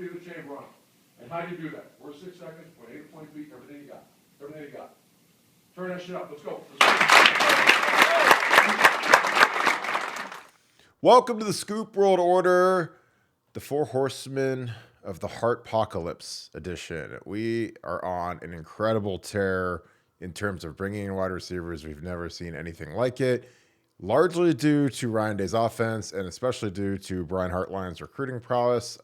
feet of the chamber on them. And how do you do that? First 6 seconds, point A to point B, everything you got. Everything you got. Turn that shit up. Let's go. Welcome to the Scoop World Order, the Four Horsemen of the Heartpocalypse edition. We are on an incredible tear in terms of bringing in wide receivers. We've never seen anything like it, largely due to Ryan Day's offense and especially due to Brian Hartline's recruiting prowess.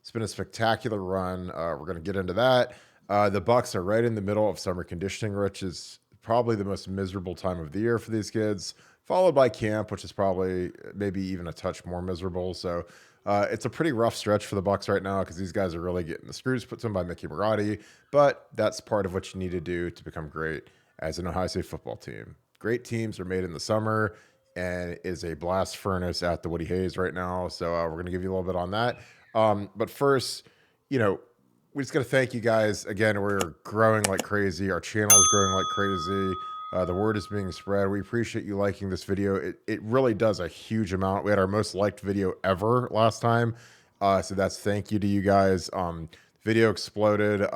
It's been a spectacular run. We're going to get into that. The Bucs are right in the middle of summer conditioning, which is probably the most miserable time of the year for these kids, followed by camp, which is probably maybe even a touch more miserable. So it's a pretty rough stretch for the Bucs right now because these guys are really getting the screws put to them by Mickey Marotti. But that's part of what you need to do to become great as an Ohio State football team. Great teams are made in the summer, and it is a blast furnace at the Woody Hayes right now. So we're going to give you a little bit on that. But first, we just got to thank you guys. Again, we're growing like crazy. Our channel is growing like crazy. The word is being spread. We appreciate you liking this video. It really does a huge amount. We had our most liked video ever last time. So that's thank you to you guys. Video exploded.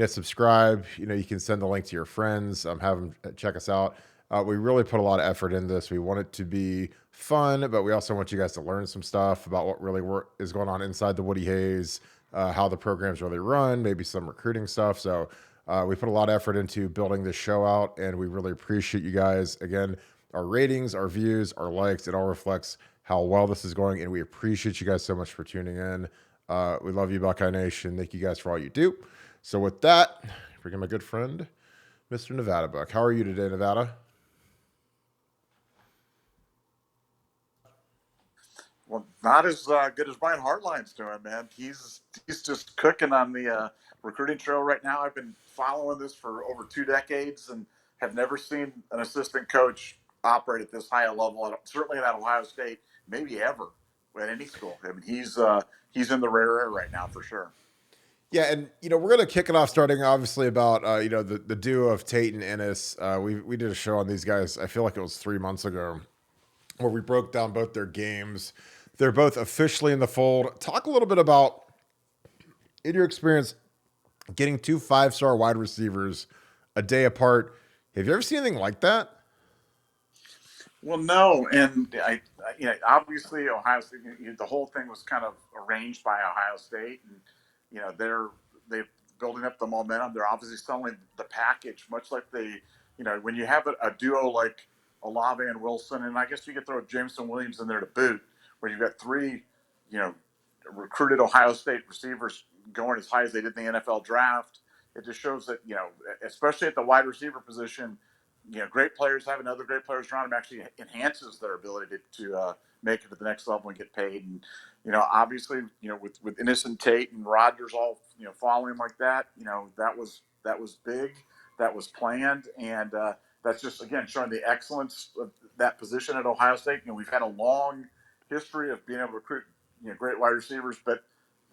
Subscribe. You can send the link to your friends. Have them check us out. We really put a lot of effort in this. We want it to be fun, but we also want you guys to learn some stuff about what really is going on inside the Woody Hayes, how the programs really run, maybe some recruiting stuff. So we put a lot of effort into building this show out, and we really appreciate you guys. Again, our ratings, our views, our likes, it all reflects how well this is going, and we appreciate you guys so much for tuning in. We love you, Buckeye Nation. Thank you guys for all you do. So with that, bring in my good friend, Mr. Nevadabuck. How are you today, Nevada? Well, not as good as Brian Hartline's doing, man. He's just cooking on the recruiting trail right now. I've been following this for over 2 decades and have never seen an assistant coach operate at this high a level, certainly at Ohio State, maybe ever at any school. I mean, he's in the rare air right now for sure. Yeah, and we're going to kick it off starting obviously about the duo of Tate and Ennis. We did a show on these guys. I feel like it was 3 months ago, where we broke down both their games. They're both officially in the fold. Talk a little bit about, in your experience, getting 2 5-star wide receivers a day apart. Have you ever seen anything like that? Well, no, and I obviously Ohio State. The whole thing was kind of arranged by Ohio State, and they're building up the momentum. They're obviously selling the package, much like when you have a duo like Olave and Wilson, and I guess you could throw Jameson Williams in there to boot, where you've got 3, recruited Ohio State receivers going as high as they did in the NFL draft. It just shows that, especially at the wide receiver position, great players having other great players around them actually enhances their ability to make it to the next level and get paid. And, obviously, with Innocent Tate and Rodgers all, following like that, that was big, that was planned. And that's just, again, showing the excellence of that position at Ohio State. We've had a long history of being able to recruit, great wide receivers, but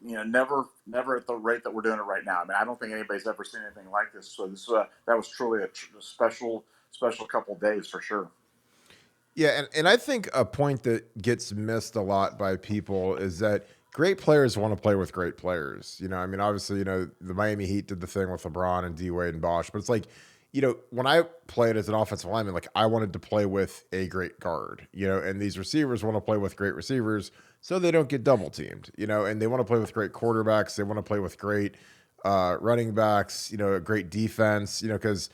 never at the rate that we're doing it right now. I mean, I don't think anybody's ever seen anything like this. So that was truly a special couple of days for sure. Yeah, and I think a point that gets missed a lot by people is that great players want to play with great players. I mean, obviously, the Miami Heat did the thing with LeBron and D-Wade and Bosh, but it's like, when I played as an offensive lineman, like I wanted to play with a great guard, and these receivers want to play with great receivers so they don't get double teamed, and they want to play with great quarterbacks. They want to play with great running backs, a great defense, because,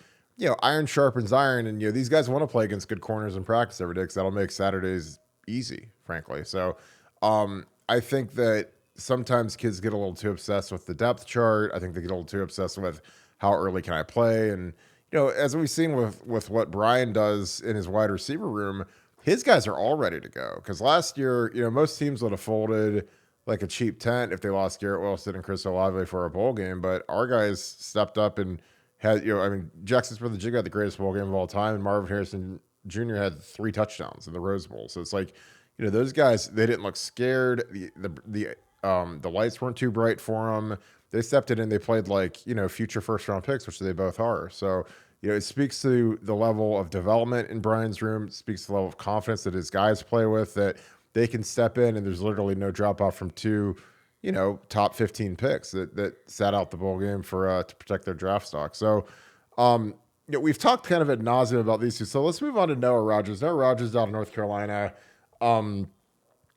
iron sharpens iron, and, these guys want to play against good corners in practice every day because that'll make Saturdays easy, frankly. So I think that sometimes kids get a little too obsessed with the depth chart. I think they get a little too obsessed with how early can I play, and as we've seen with what Brian does in his wide receiver room, his guys are all ready to go. Because last year, most teams would have folded like a cheap tent if they lost Garrett Wilson and Chris Olave for a bowl game. But our guys stepped up and had, Jackson Smith-Njigba had the greatest bowl game of all time, and Marvin Harrison Jr. had 3 touchdowns in the Rose Bowl. So it's like, those guys, they didn't look scared. The lights weren't too bright for them. They stepped in and they played like, future first-round picks, which they both are. So, it speaks to the level of development in Brian's room. It speaks to the level of confidence that his guys play with, that they can step in and there's literally no drop-off from 2 top 15 picks that sat out the bowl game for to protect their draft stock. So, um, we've talked kind of ad nauseum about these two. So let's move on to Noah Rogers. Noah Rogers out of North Carolina. Um,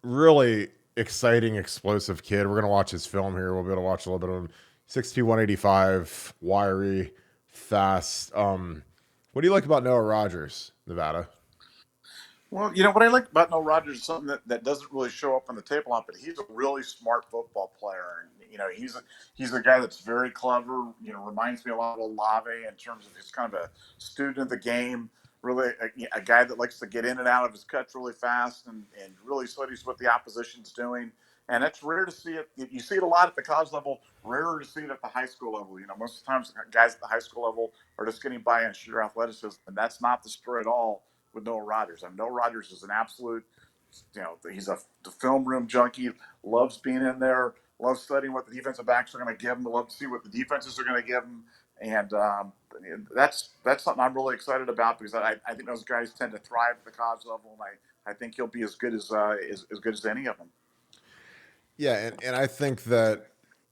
Really exciting, explosive kid. We're gonna watch his film here. We'll be able to watch a little bit of him. 6'2", 185, wiry, fast. What do you like about Noah Rogers, Nevada? Well, what I like about Noah Rogers is something that doesn't really show up on the tape a lot, but he's a really smart football player. And, he's a guy that's very clever, reminds me a lot of Olave in terms of his kind of a student of the game, really a guy that likes to get in and out of his cuts really fast and really studies what the opposition's doing. And that's rare to see it. You see it a lot at the college level, rarer to see it at the high school level. Most of the times guys at the high school level are just getting by on sheer athleticism, and that's not the story at all with Noah Rogers. I mean, Noah Rogers is an absolute, he's a film room junkie, loves being in there, loves studying what the defensive backs are going to give him, loves to see what the defenses are going to give him. And that's something I'm really excited about because I think those guys tend to thrive at the college level, and I think he'll be as good as good as any of them. Yeah, and I think that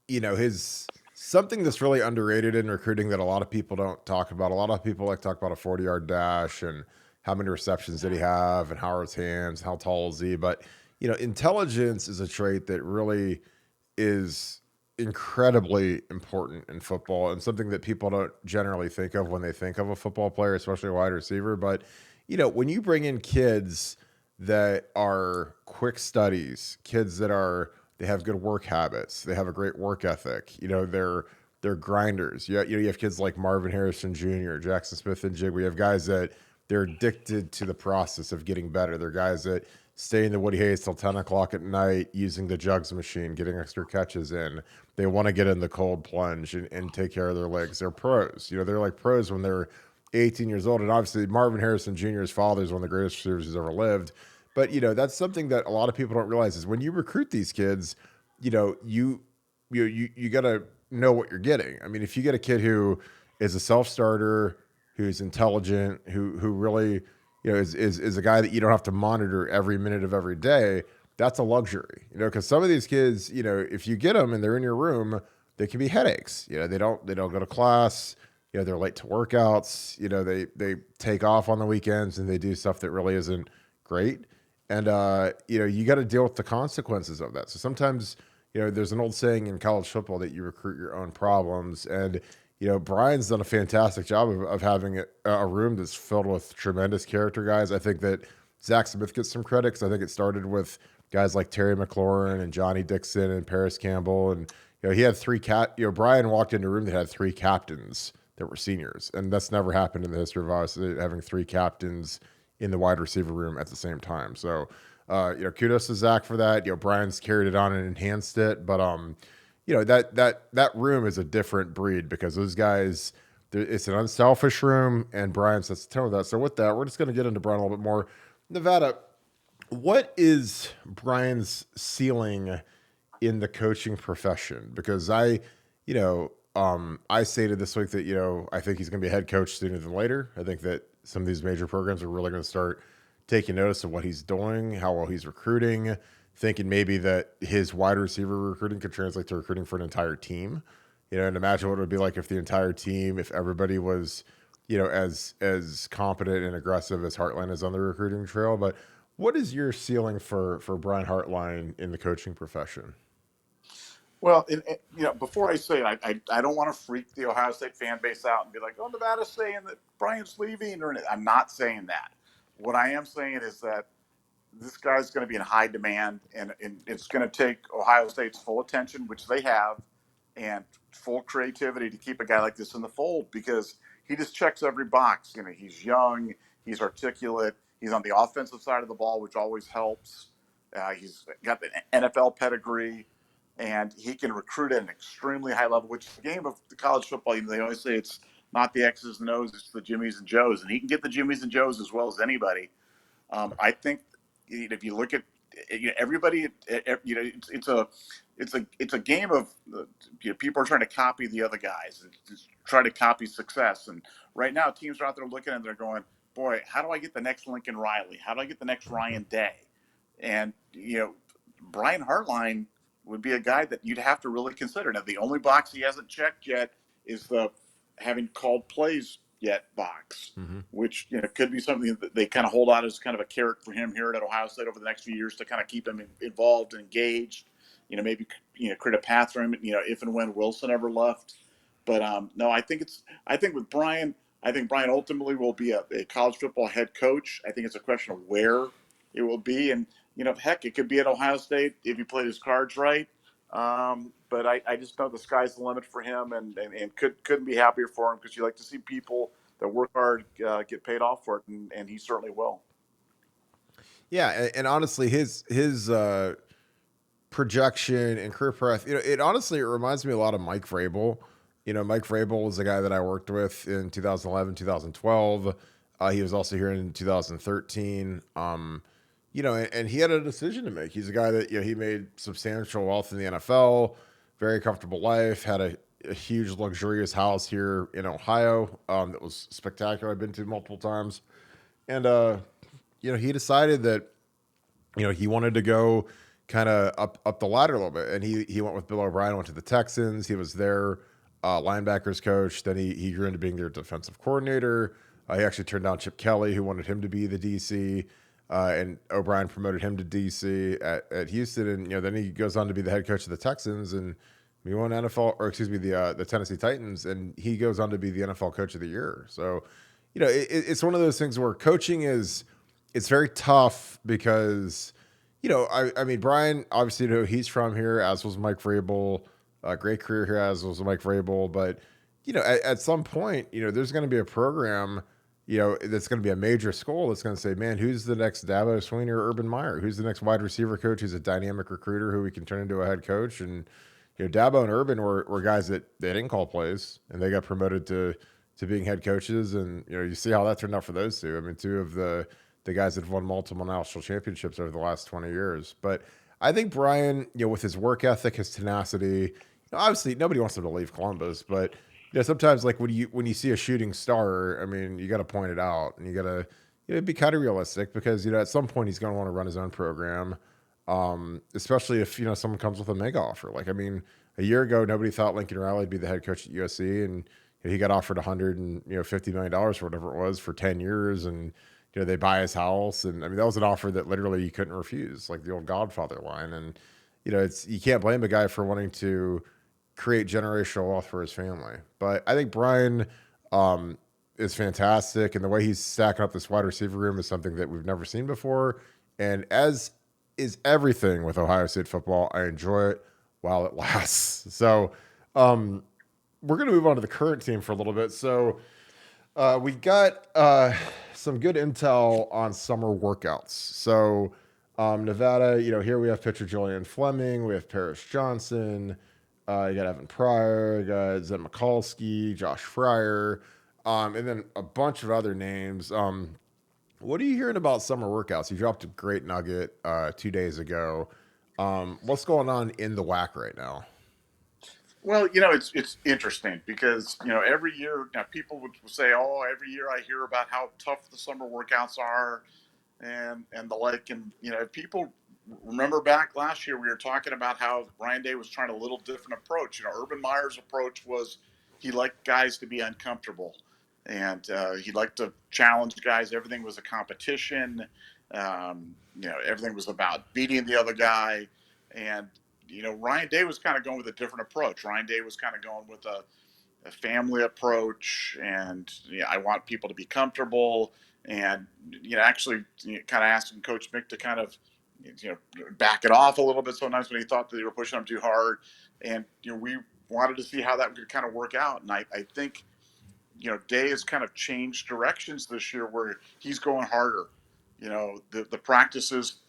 his something that's really underrated in recruiting that a lot of people don't talk about. A lot of people like talk about a 40-yard dash and how many receptions did he have and how are his hands, how tall is he? But intelligence is a trait that really is incredibly important in football and something that people don't generally think of when they think of a football player, especially a wide receiver. But when you bring in kids that are quick studies, kids that they have good work habits, they have a great work ethic, they're grinders. You have kids like Marvin Harrison Jr., Jackson Smith and Jig. We have guys that they're addicted to the process of getting better. They're guys that stay in the Woody Hayes till 10 o'clock at night using the jugs machine, getting extra catches in. They want to get in the cold plunge and take care of their legs. They're pros. They're like pros when they're 18 years old. And obviously, Marvin Harrison Jr.'s father is one of the greatest receivers who's ever lived. But, that's something that a lot of people don't realize is when you recruit these kids, you got to know what you're getting. I mean, if you get a kid who is a self-starter, who's intelligent, who really is a guy that you don't have to monitor every minute of every day, that's a luxury. Because some of these kids, if you get them and they're in your room, they can be headaches. They don't go to class. They're late to workouts. They take off on the weekends and they do stuff that really isn't great. And you got to deal with the consequences of that. So sometimes there's an old saying in college football that you recruit your own problems. And Brian's done a fantastic job of having a room that's filled with tremendous character guys. I think that Zach Smith gets some credit because I think it started with guys like Terry McLaurin and Johnny Dixon and Paris Campbell. And, he had Brian walked into a room that had three captains that were seniors. And that's never happened in the history of us, having three captains in the wide receiver room at the same time. So, kudos to Zach for that. Brian's carried it on and enhanced it. But, that room is a different breed because those guys, it's an unselfish room, and Brian sets the tone with that. So with that, we're just going to get into Brian a little bit more. Nevada, what is Brian's ceiling in the coaching profession? Because I stated this week that I think he's going to be a head coach sooner than later. I think that some of these major programs are really going to start taking notice of what he's doing, how well he's recruiting, thinking maybe that his wide receiver recruiting could translate to recruiting for an entire team. And imagine what it would be like if the entire team, if everybody was, as competent and aggressive as Hartline is on the recruiting trail. But what is your ceiling for Brian Hartline in the coaching profession? Well, before I say it, I don't want to freak the Ohio State fan base out and be like, oh, Nevada's saying that Brian's leaving, or anything. I'm not saying that. What I am saying is that this guy's going to be in high demand, and it's going to take Ohio State's full attention, which they have, and full creativity to keep a guy like this in the fold because he just checks every box. He's young, he's articulate, he's on the offensive side of the ball, which always helps. He's got the NFL pedigree, and he can recruit at an extremely high level, which is the game of the college football. They always say it's not the X's and O's, it's the Jimmies and Joes, and he can get the Jimmies and Joes as well as anybody. I think if you look at everybody, it's a game of people are trying to copy the other guys, and try to copy success. And right now, teams are out there looking and they're going, "Boy, how do I get the next Lincoln Riley? How do I get the next Ryan Day?" And Brian Hartline would be a guy that you'd have to really consider. Now, the only box he hasn't checked yet is the having called plays yet box, Mm-hmm. which could be something that they kind of hold out as kind of a carrot for him here at Ohio State over the next few years to kind of keep him involved and engaged. Maybe create a path for him. If and when Wilson ever left. But no, I think with Brian, I think Brian ultimately will be a college football head coach. I think it's a question of where it will be, and heck, it could be at Ohio State if he played his cards right. But I just know the sky's the limit for him, and couldn't be happier for him, because you like to see people that work hard get paid off for it, and he certainly will. Yeah, and honestly, his projection and career path, it honestly reminds me a lot of Mike Vrabel. Mike Vrabel was the guy that I worked with in 2011, 2012. He was also here in 2013. And he had a decision to make. He's a guy that, he made substantial wealth in the NFL, very comfortable life, had a huge luxurious house here in Ohio that was spectacular. I've been to multiple times. And, he decided that, he wanted to go kind of up the ladder a little bit. And he went with Bill O'Brien, went to the Texans. He was their linebackers coach. Then he grew into being their defensive coordinator. He actually turned down Chip Kelly, who wanted him to be the DC. And O'Brien promoted him to DC at Houston. And, then he goes on to be the head coach of the Texans. And he won the Tennessee Titans. And he goes on to be the NFL Coach of the Year. So, it's one of those things where coaching it's very tough because, I mean, Brian, obviously, he's from here, as was Mike Vrabel. Great career here, as was Mike Vrabel. But, at some point, there's going to be a program, that's going to be a major school that's going to say, man, who's the next Dabo Swinney or Urban Meyer? Who's the next wide receiver coach who's a dynamic recruiter who we can turn into a head coach? And, Dabo and Urban were guys that they didn't call plays, and they got promoted to being head coaches. And, you see how that turned out for those two. I mean, two of the guys that have won multiple national championships over the last 20 years. But I think Brian, with his work ethic, his tenacity, obviously nobody wants him to leave Columbus, but sometimes like when you see a shooting star, I mean, you got to point it out, and you got to be kind of realistic, because at some point he's going to want to run his own program, especially if someone comes with a mega offer. Like, I mean, a year ago nobody thought Lincoln Riley would be the head coach at USC, and he got offered $150 million or whatever it was for 10 years, and they buy his house, and I mean that was an offer that literally you couldn't refuse, like the old Godfather line. And you can't blame a guy for wanting to create generational wealth for his family. But I think Brian is fantastic, and the way he's stacking up this wide receiver room is something that we've never seen before. And as is everything with Ohio State football, I enjoy it while it lasts. So we're going to move on to the current team for a little bit. So we got some good intel on summer workouts. So Nevada, here we have pitcher Julian Fleming, we have Paris Johnson, you got Evan Pryor, you got Zen Mikulski, Josh Fryer, and then a bunch of other names. What are you hearing about summer workouts? You dropped a great nugget 2 days ago. What's going on in the WAC right now? Well, it's interesting because, every year now people would say, oh, every year I hear about how tough the summer workouts are and the like. And, if people remember back last year, we were talking about how Ryan Day was trying a little different approach. Urban Meyer's approach was he liked guys to be uncomfortable, and he liked to challenge guys. Everything was a competition. Everything was about beating the other guy. And, Ryan Day was kind of going with a different approach. Ryan Day was kind of going with a family approach, and I want people to be comfortable, and actually kind of asking Coach Mick to kind of back it off a little bit sometimes when he thought that they were pushing him too hard, and we wanted to see how that could kind of work out. And I think Day has kind of changed directions this year where he's going harder. The practices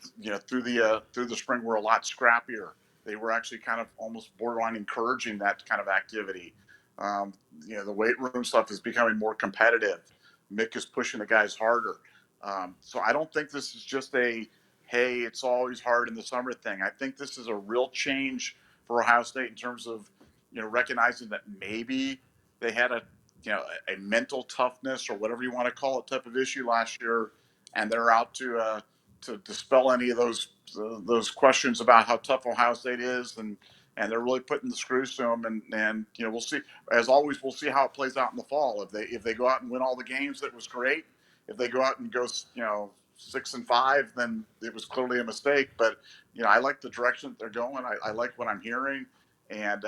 through the spring were a lot scrappier. They were actually kind of almost borderline encouraging that kind of activity. The weight room stuff is becoming more competitive. Mick is pushing the guys harder. So I don't think this is just hey, it's always hard in the summer thing. I think this is a real change for Ohio State in terms of, recognizing that maybe they had a mental toughness or whatever you want to call it type of issue last year, and they're out to to dispel any of those questions about how tough Ohio State is, and they're really putting the screws to them. And we'll see. As always, we'll see how it plays out in the fall. If they go out and win all the games, that was great. If they go out and go 6-5, then it was clearly a mistake. But I like the direction that they're going. I like what I'm hearing, and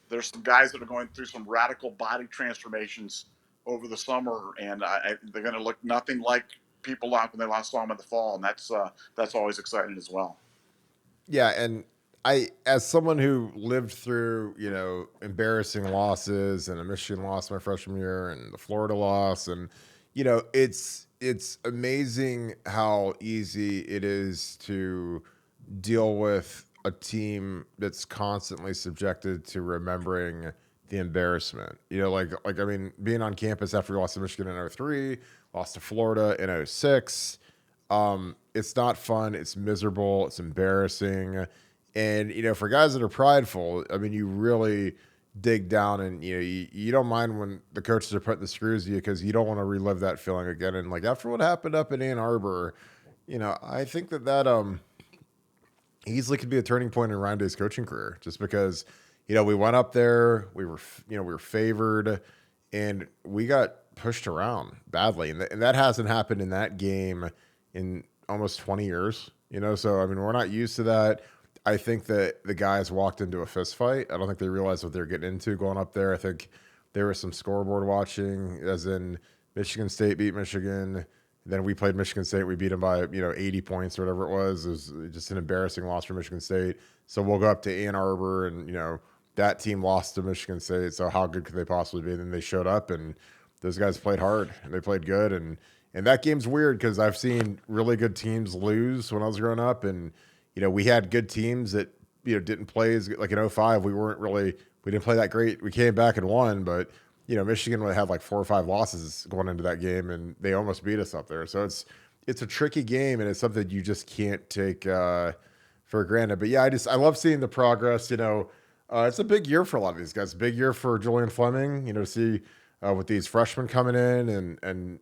there's some guys that are going through some radical body transformations over the summer, and they're going to look nothing like people like when they last saw them in the fall, and that's always exciting as well. Yeah, and as someone who lived through, embarrassing losses and a Michigan loss my freshman year and the Florida loss, and it's amazing how easy it is to deal with a team that's constantly subjected to remembering the embarrassment. I mean, being on campus after we lost to Michigan in 03, lost to Florida in 06. It's not fun. It's miserable. It's embarrassing. And, for guys that are prideful, I mean, you really dig down and, you don't mind when the coaches are putting the screws to you because you don't want to relive that feeling again. And after what happened up in Ann Arbor, I think that easily could be a turning point in Ryan Day's coaching career, just because, we went up there, we were favored, and we got pushed around badly. And that hasn't happened in that game in almost 20 years, So, I mean, we're not used to that. I think that the guys walked into a fist fight. I don't think they realized what they're getting into going up there. I think there was some scoreboard watching, as in Michigan State beat Michigan. Then we played Michigan State. We beat them by, 80 points or whatever it was. It was just an embarrassing loss for Michigan State. So we'll go up to Ann Arbor and, that team lost to Michigan State. So how good could they possibly be? And then they showed up and those guys played hard and they played good. And that game's weird because I've seen really good teams lose when I was growing up. And, we had good teams that, didn't play as like in 05. We didn't play that great. We came back and won, but, Michigan would have 4 or 5 losses going into that game and they almost beat us up there. So it's a tricky game and it's something you just can't take for granted. But yeah, I love seeing the progress, it's a big year for a lot of these guys. Big year for Julian Fleming, to see with these freshmen coming in and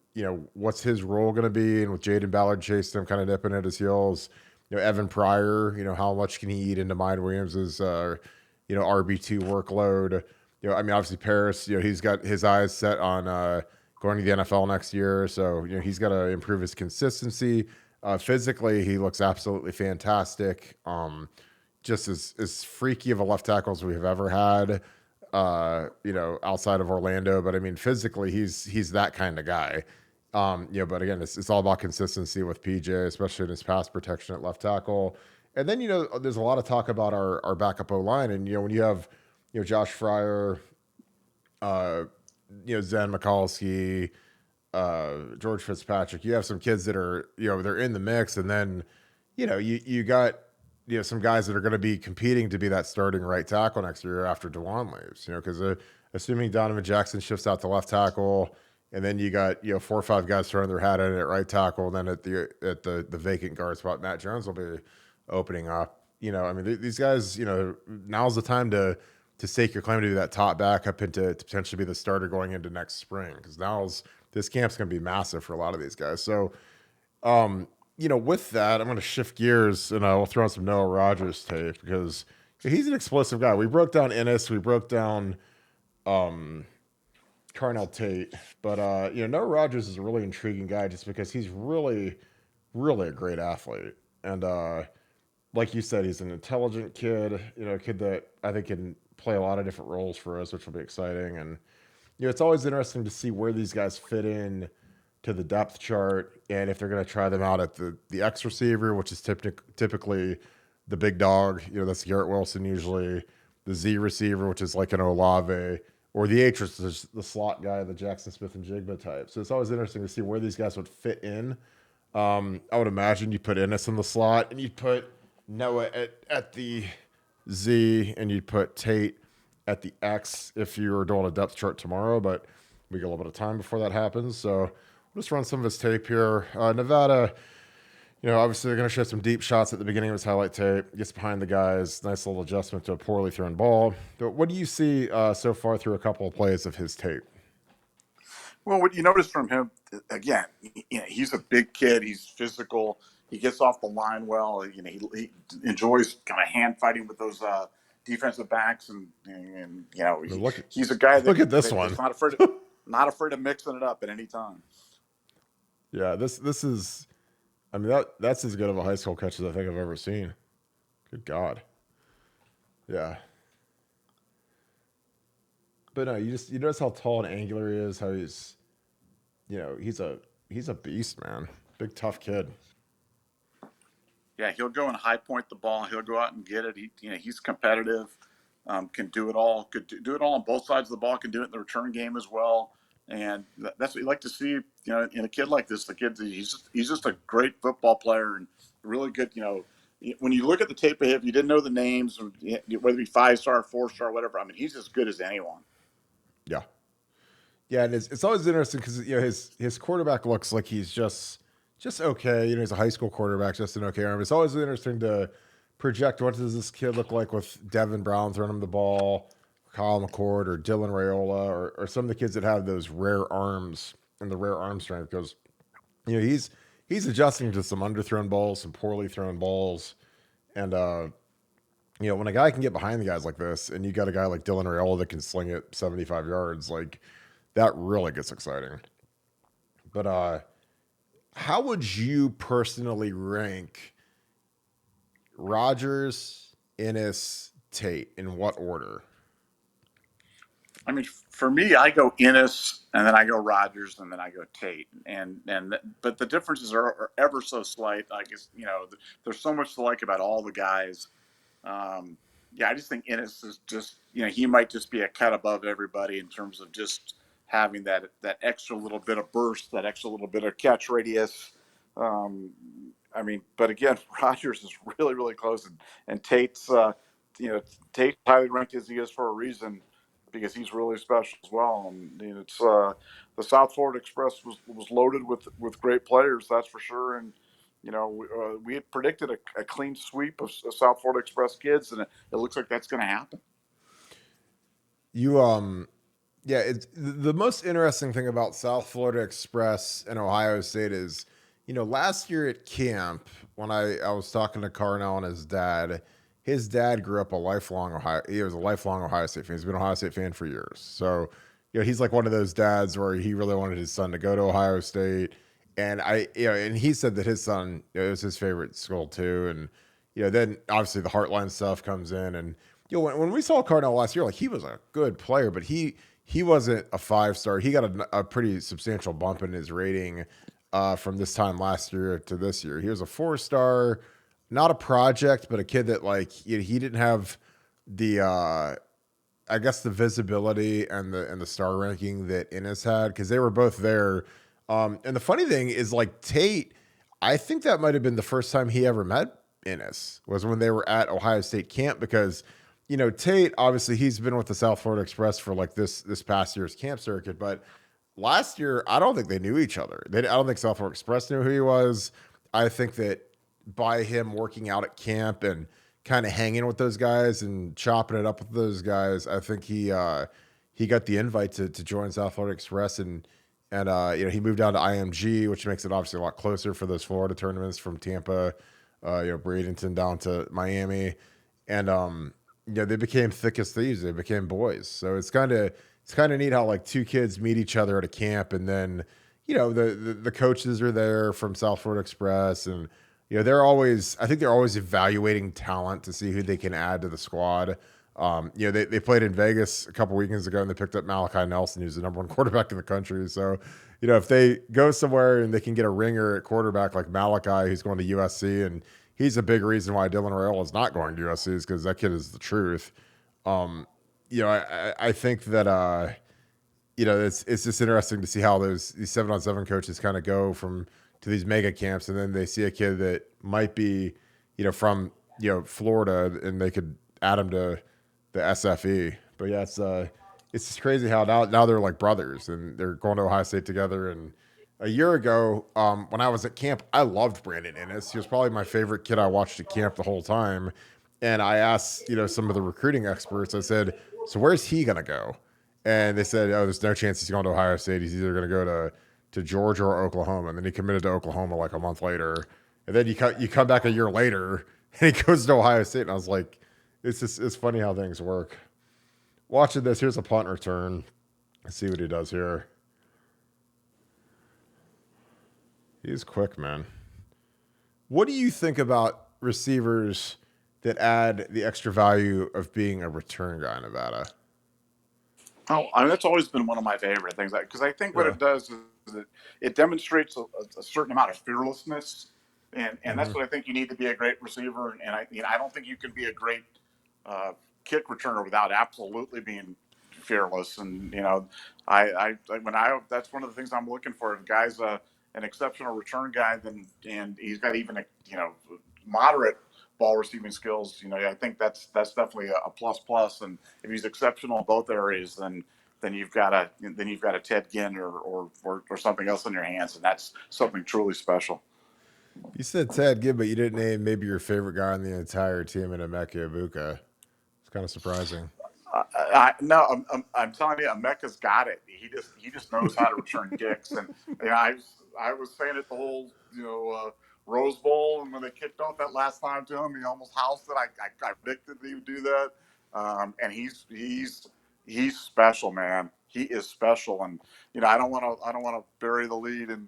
what's his role going to be, and with Jaden Ballard chasing him, kind of nipping at his heels. Evan Pryor, how much can he eat into Mind Williams's RB2 workload? I mean, obviously Paris, he's got his eyes set on going to the NFL next year, so he's got to improve his consistency. Physically, he looks absolutely fantastic. Just as freaky of a left tackle as we've ever had, outside of Orlando. But I mean, physically, he's that kind of guy. But again, it's all about consistency with PJ, especially in his pass protection at left tackle. And then, there's a lot of talk about our backup O-line. And, when you have, Josh Fryer, Zen Mikulski, George Fitzpatrick, you have some kids that are, they're in the mix. And then, you got, some guys that are going to be competing to be that starting right tackle next year after DeJuan leaves, because assuming Donovan Jackson shifts out to left tackle, and then you got 4 or 5 guys throwing their hat in at right tackle, and then at the vacant guard spot, Matt Jones will be opening up. I mean, these guys, now's the time to stake your claim to be that top backup and to potentially be the starter going into next spring, because this camp's going to be massive for a lot of these guys. So, with that, I'm going to shift gears and we'll throw in some Noah Rogers tape because he's an explosive guy. We broke down Ennis, we broke down Carnell Tate, but Noah Rogers is a really intriguing guy just because he's really, really a great athlete. And like you said, he's an intelligent kid, a kid that I think can play a lot of different roles for us, which will be exciting. And it's always interesting to see where these guys fit in to the depth chart and if they're going to try them out at the X receiver, which is typically the big dog. That's Garrett Wilson usually, the Z receiver, which is like an Olave, or the H is the slot guy, the Jackson Smith and Jigba type. So it's always interesting to see where these guys would fit in. I would imagine you put Ennis in the slot and you'd put Noah at the Z and you'd put Tate at the X if you were doing a depth chart tomorrow, but we got a little bit of time before that happens. So we'll just run some of his tape here. Nevada, obviously they're going to show some deep shots at the beginning of his highlight tape. Gets behind the guys. Nice little adjustment to a poorly thrown ball. But what do you see so far through a couple of plays of his tape? Well, what you notice from him, again, he's a big kid. He's physical. he gets off the line well. You know, he enjoys kind of hand fighting with those defensive backs, and you know, I mean, he's a guy look at this that's one. not afraid of mixing it up at any time. Yeah, this is. I mean, that's as good of a high school catch as I think I've ever seen. Good God. Yeah. But no, you notice how tall and angular he is. How he's, he's a beast, man. Big tough kid. Yeah, he'll go and high point the ball. He'll go out and get it. He's competitive. Can do it all. Could do it all on both sides of the ball. Can do it in the return game as well. And that's what you like to see, in a kid like this. The kid, he's just a great football player and really good. When you look at the tape of him, if you didn't know the names, whether it be 5-star, 4-star, whatever. I mean, he's as good as anyone. Yeah. Yeah, and it's always interesting because his quarterback looks like he's just okay. He's a high school quarterback, just an okay arm. It's always interesting to project what does this kid look like with Devin Brown throwing him the ball, Kyle McCord, or Dylan Raiola, or some of the kids that have those rare arms and the rare arm strength. Because he's adjusting to some underthrown balls, some poorly thrown balls, and when a guy can get behind the guys like this, and you got a guy like Dylan Raiola that can sling it 75 yards, like that really gets exciting. But how would you personally rank Rodgers, Ennis, Tate in what order? I mean, for me, I go Ennis, and then I go Rodgers, and then I go Tate, but the differences are ever so slight. I guess there's so much to like about all the guys. I just think Ennis is just he might just be a cut above everybody in terms of just having that extra little bit of burst, that extra little bit of catch radius. But again, Rodgers is really, really close, and Tate's Tate's highly ranked as he is for a reason, because he's really special as well. And it's the South Florida Express was loaded with great players, that's for sure. And we had predicted a clean sweep of South Florida Express kids, and it looks like that's going to happen. Yeah, it's the most interesting thing about South Florida Express and Ohio State is, last year at camp when I was talking to Carnell and his dad grew up he was a lifelong Ohio State fan. He's been an Ohio State fan for years. So, he's like one of those dads where he really wanted his son to go to Ohio State. And and he said that his son, it was his favorite school too. And, then obviously the Hartline stuff comes in. And, when we saw Carnell last year, like he was a good player, but he wasn't a 5-star. He got a pretty substantial bump in his rating from this time last year to this year. He was a 4-star, not a project, but a kid that he didn't have the I guess the visibility and the star ranking that Ennis had, because they were both there. And the funny thing is, Tate, I think that might have been the first time he ever met Ennis, was when they were at Ohio State camp, because Tate, obviously he's been with the South Florida Express for this past year's camp circuit, but last year I don't think they knew each other. I don't think South Florida Express knew who he was. I think that by him working out at camp and kind of hanging with those guys and chopping it up with those guys, I think he got the invite to join South Florida Express, and he moved down to IMG, which makes it obviously a lot closer for those Florida tournaments from Tampa, Bradenton down to Miami, and they became thick as thieves. They became boys. So it's kind of neat how two kids meet each other at a camp, and then the coaches are there from South Florida Express, and I think they're always evaluating talent to see who they can add to the squad. They played in Vegas a couple weekends ago, and they picked up Malachi Nelson, who's the number 1 quarterback in the country. So, if they go somewhere and they can get a ringer at quarterback like Malachi, who's going to USC, and he's a big reason why Dylan Raiola is not going to USC, is because that kid is the truth. I think that it's just interesting to see how these 7-on-7 coaches kind of go to these mega camps, and then they see a kid that might be, from Florida, and they could add him to the SFE. But yeah, it's just crazy how now they're like brothers, and they're going to Ohio State together. And a year ago, when I was at camp, I loved Brandon Ennis. He was probably my favorite kid I watched at camp the whole time. And I asked, some of the recruiting experts, I said, so where's he going to go? And they said, oh, there's no chance he's going to Ohio State. He's either going to go to Georgia or Oklahoma. And then he committed to Oklahoma like a month later. And then you come back a year later and he goes to Ohio State, and I was like, it's funny how things work. Watching this, here's a punt return. Let's see what he does here. He's quick, man. What do you think about receivers that add the extra value of being a return guy in Nevada? Oh, I mean, that's always been one of my favorite things, because I think what Yeah. it does is it demonstrates a certain amount of fearlessness, and that's Mm-hmm. what I think you need to be a great receiver. And I don't think you can be a great uh, kick returner without absolutely being fearless. And when I that's one of the things I'm looking for. If a guy's an exceptional return guy, then and he's got even a moderate ball receiving skills. I think that's definitely a plus plus. And if he's exceptional in both areas, then you've got a Ted Ginn or something else in your hands, and that's something truly special. You said Ted Gibb, but you didn't name maybe your favorite guy on the entire team in Emeka Ibuka. It's kind of surprising. No, I'm telling you, Mecca's got it. He just knows how to return kicks, and I was saying it the whole Rose Bowl, and when they kicked off that last time to him, he almost housed it. I predicted that he would do that, and he's special, man. He is special, and I don't want to bury the lead and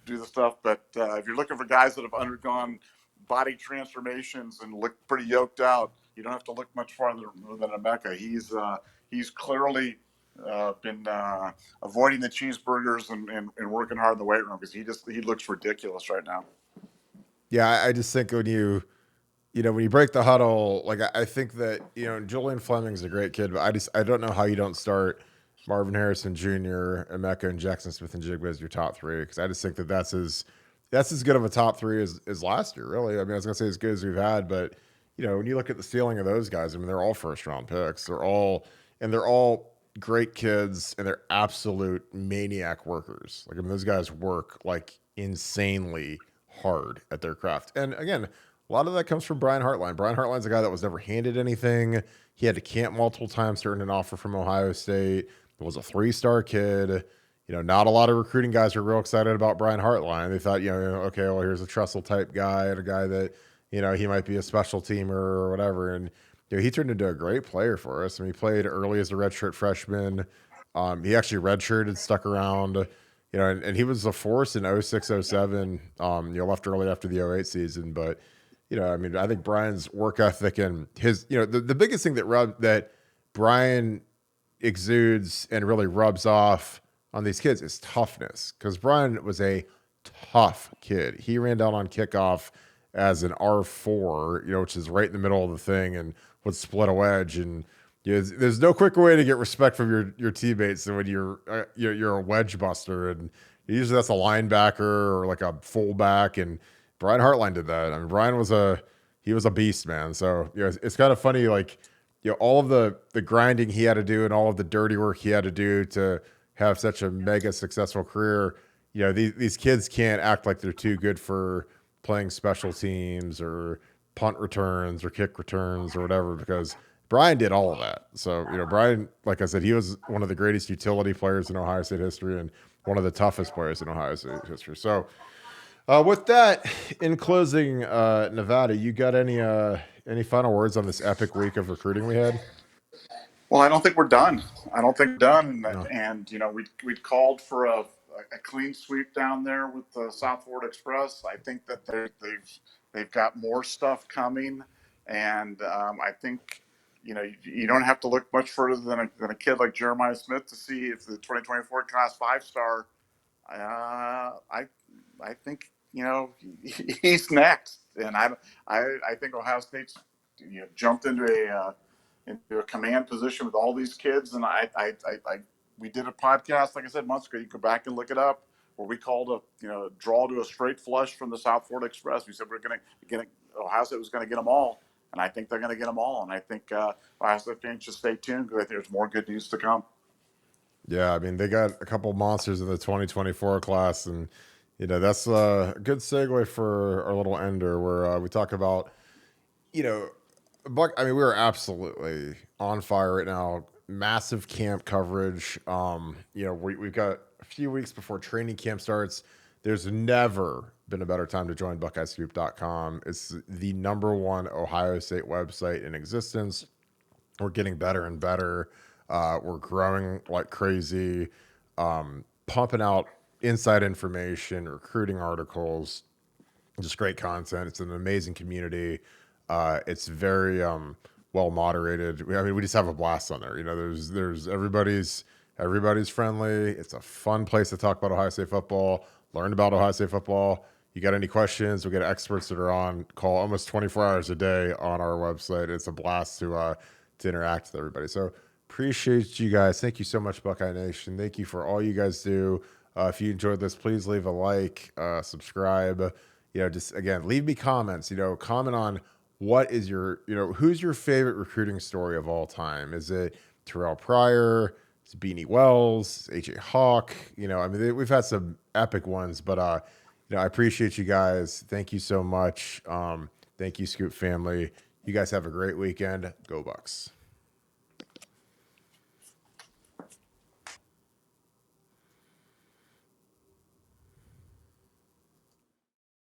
do the stuff, but if you're looking for guys that have undergone body transformations and look pretty yoked out, you don't have to look much farther than Emeka. He's clearly been avoiding the cheeseburgers and working hard in the weight room, because he looks ridiculous right now. Yeah, I just think when when you break the huddle, like I think that Julian Fleming's a great kid, but I don't know how you don't start Marvin Harrison Jr., Emeka, and Jackson Smith and Jigba as your top three, because I just think that that's as good of a top three as last year. Really, I mean, I was gonna say as good as we've had, but when you look at the ceiling of those guys, I mean, they're all first round picks. They're all great kids, and they're absolute maniac workers. Like, I mean, those guys work like insanely hard at their craft. And again, a lot of that comes from Brian Hartline. Brian Hartline's a guy that was never handed anything. He had to camp multiple times to earn an offer from Ohio State. Was a 3-star kid. Not a lot of recruiting guys were real excited about Brian Hartline. They thought, okay, well, here's a Tressel type guy and a guy that, he might be a special teamer or whatever. And he turned into a great player for us. I mean, he played early as a redshirt freshman. He actually redshirted, stuck around, and he was a force in 06, 07. Left early after the 08 season. But, I mean, I think Brian's work ethic and his, the biggest thing that Brian exudes and really rubs off on these kids is toughness, because Brian was a tough kid. He ran down on kickoff as an R4, which is right in the middle of the thing, and would split a wedge. And there's no quicker way to get respect from your teammates than when you're a wedge buster. And usually that's a linebacker or like a fullback. And Brian Hartline did that. I mean, Brian was a beast, man. So it's kind of funny, like all of the grinding he had to do and all of the dirty work he had to do to have such a mega successful career. These kids can't act like they're too good for playing special teams or punt returns or kick returns or whatever, because Brian did all of that. So, Brian, like I said, he was one of the greatest utility players in Ohio State history and one of the toughest players in Ohio State history. So, with that, in closing, Nevada, you got any final words on this epic week of recruiting we had? Well, I don't think we're done. I don't think we're done. No. And we called for a clean sweep down there with the South Florida Express. I think that they've got more stuff coming, and I think you don't have to look much further than a kid like Jeremiah Smith to see if the 2024 Class 5-star. I think he's next, and I think Ohio State's jumped into a command position with all these kids. And we did a podcast, like I said, months ago. You go back and look it up, where we called a draw to a straight flush from the South Florida Express. We said we're going to get Ohio State was going to get them all, and I think they're going to get them all. And I think Ohio State fans should stay tuned, because I think there's more good news to come. Yeah, I mean, they got a couple monsters in the 2024 class, and that's a good segue for our little ender, where we talk about I mean, we are absolutely on fire right now. Massive camp coverage. We've got a few weeks before training camp starts. There's never been a better time to join BuckeyeScoop.com. It's the #1 Ohio State website in existence. We're getting better and better. We're growing like crazy, pumping out inside information, recruiting articles, just great content. It's an amazing community. It's very well moderated. I mean, we just have a blast on there. You know, there's everybody's friendly. It's a fun place to talk about Ohio State football, learn about Ohio State football. You got any questions? We get experts that are on call almost 24 hours a day on our website. It's a blast to interact with everybody. So appreciate you guys. Thank you so much, Buckeye Nation. Thank you for all you guys do. If you enjoyed this, please leave a like, subscribe. You know, just again, leave me comments. You know, comment on what is your, you know, who's your favorite recruiting story of all time? Is it Terrell Pryor? Is it Beanie Wells? AJ Hawk? You know, I mean, we've had some epic ones, but you know, I appreciate you guys. Thank you so much. Thank you, Scoop family. You guys have a great weekend. Go Bucks.